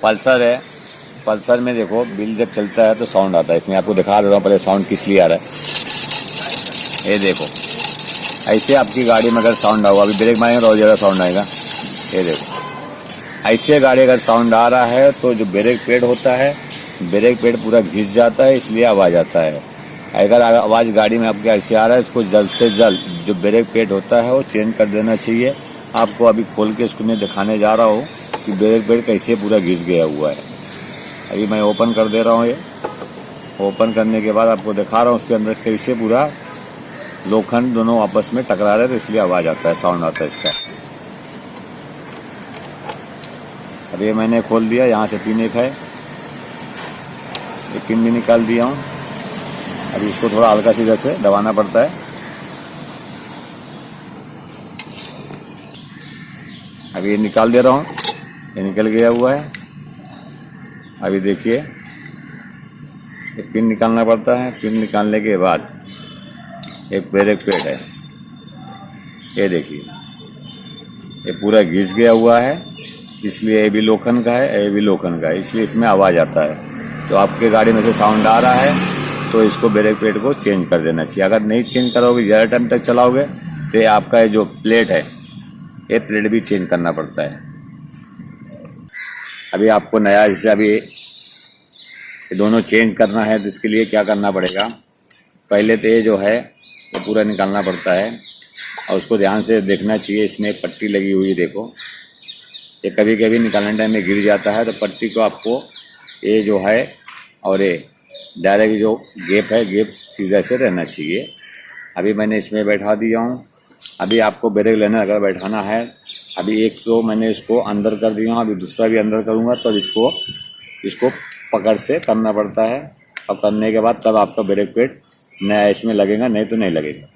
Pulsar है, Pulsar में देखो बिल जब चलता है तो साउंड आता है। इसमें आपको दिखा दे रहा हूँ पहले साउंड किस लिए आ रहा है। ये देखो, ऐसे आपकी गाड़ी में अगर साउंड आएगा, अभी ब्रेक मारेंगे तो और ज़्यादा साउंड आएगा। ये देखो, ऐसे गाड़ी अगर साउंड आ रहा है तो जो ब्रेक पैड होता है, ब्रेक पैड पूरा घिस जाता है, इसलिए आवाज़ आता है। अगर आवाज़ गाड़ी में आपके ऐसे आ रहा है, इसको जल्द से जल्द जो ब्रेक पैड होता है वो चेंज कर देना चाहिए। आपको अभी खोल के इसको मैं दिखाने जा रहा हूँ कि ब्रेक पैड कैसे पूरा घिस गया हुआ है। अभी मैं ओपन कर दे रहा हूँ। ये ओपन करने के बाद आपको दिखा रहा हूँ उसके अंदर कैसे पूरा लोखंड दोनों आपस में टकरा रहे, तो इसलिए आवाज़ आता है, साउंड आता है इसका। अभी मैंने खोल दिया, यहाँ से पिन एक है, ये पिन भी निकाल दिया हूँ। अभी इसको थोड़ा हल्का सी इधर से दबाना पड़ता है। अभी ये निकाल दे रहा हूँ, ये निकल गया हुआ है। अभी देखिए, ये पिन निकालना पड़ता है। पिन निकालने के बाद एक ब्रेक पैड है, ये देखिए, ये पूरा घिस गया हुआ है, इसलिए ये भी लोखंड का है, ये भी लोखंड का है, इसलिए इसमें आवाज़ आता है। तो आपके गाड़ी में से साउंड आ रहा है तो इसको ब्रेक पैड को चेंज कर देना चाहिए। अगर नहीं चेंज करोगे, ज़्यादा टाइम तक चलाओगे, तो ये आपका ये जो प्लेट है, ये प्लेट भी चेंज करना पड़ता है। अभी आपको नया, जैसे अभी ये दोनों चेंज करना है तो इसके लिए क्या करना पड़ेगा, पहले तो ये जो है ये पूरा निकालना पड़ता है और उसको ध्यान से देखना चाहिए। इसमें एक पट्टी लगी हुई है, देखो, ये कभी कभी निकालने टाइम में गिर जाता है, तो पट्टी को आपको ये जो है और ये डायरेक्ट जो गैप है, गैप सीधा से रहना चाहिए। अभी मैंने इसमें बैठा दिया हूँ। अभी आपको ब्रेक लेना अगर बैठाना है, अभी एक तो मैंने इसको अंदर कर दिया हूँ, अभी दूसरा भी अंदर करूँगा, तब इसको पकड़ से करना पड़ता है। और करने के बाद तब आपका ब्रेक पैड नया इसमें लगेगा, नहीं तो नहीं लगेगा।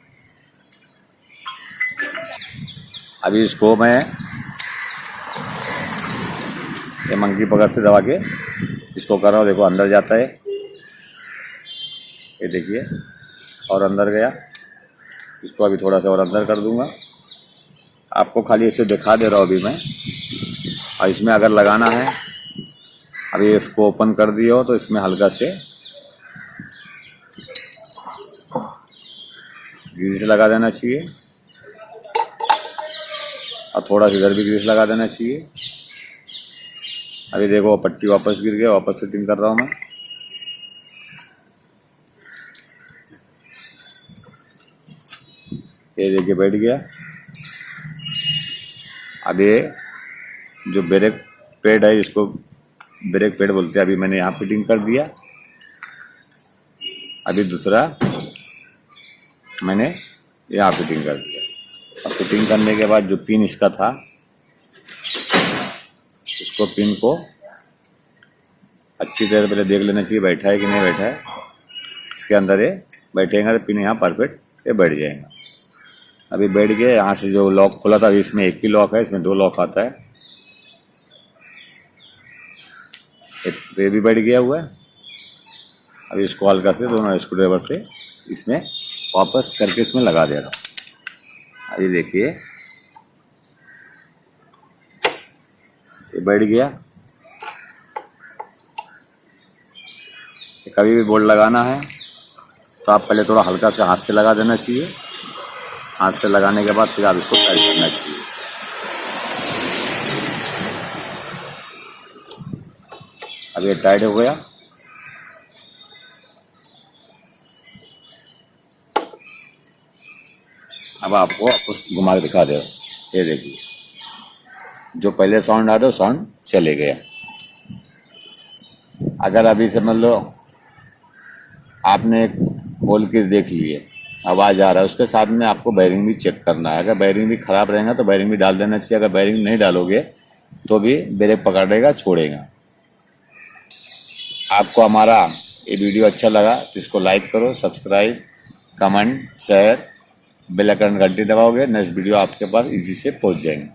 अभी इसको मैं ये मंकी पकड़ से दबा के इसको कर रहा हूँ। देखो अंदर जाता है, ये देखिए, और अंदर गया। इसको अभी थोड़ा सा और अंदर कर दूंगा। आपको खाली इसे दिखा दे रहा हूँ अभी मैं। और इसमें अगर लगाना है, अभी इसको ओपन कर दिया हो तो इसमें हल्का से ग्रीस लगा देना चाहिए और थोड़ा सा इधर भी ग्रीस लगा देना चाहिए। अभी देखो पट्टी वापस गिर गया, वापस फिटिंग कर रहा हूँ मैं। ये देखिए बैठ गया। अब ये जो ब्रेक पैड है, इसको ब्रेक पैड बोलते हैं, अभी मैंने यहाँ फिटिंग कर दिया। अभी दूसरा मैंने यहाँ फिटिंग कर दिया। अब फिटिंग करने के बाद जो पिन इसका था, इसको पिन को अच्छी तरह पहले देख लेना चाहिए बैठा है कि नहीं बैठा है। इसके अंदर ये बैठेगा तो पिन यहाँ परफेक्ट ये बैठ जाएगा। अभी बैठ गया। यहाँ से जो लॉक खोला था, अभी इसमें एक ही लॉक है, इसमें दो लॉक आता है। ये भी बैठ गया हुआ है। अभी इसको हल्का से दोनों स्क्रू ड्राइवर से इसमें वापस करके इसमें लगा दे रहा हूँ। अभी देखिए ये बैठ गया। कभी भी बोल्ट लगाना है तो आप पहले थोड़ा हल्का से हाथ से लगा देना चाहिए। हाथ से लगाने के बाद फिर आप इसको टाइट करना चाहिए। अब ये टाइट हो गया। अब आपको घुमा के दिखा दे। ये देखिए, जो पहले साउंड आता है साउंड चले गया। अगर अभी समझ लो आपने खोल के देख लिए, आवाज़ आ रहा है, उसके साथ में आपको बैरिंग भी चेक करना है। अगर बैरिंग भी खराब रहेगा तो बैरिंग भी डाल देना चाहिए। अगर बैरिंग नहीं डालोगे तो भी ब्रेक पकड़ेगा, छोड़ेगा। आपको हमारा ये वीडियो अच्छा लगा तो इसको लाइक करो, subscribe, comment, share, bell icon घंटी दबाओगे, नेक्स्ट वीडियो आपके पास इजी से पहुंच जाएंगे।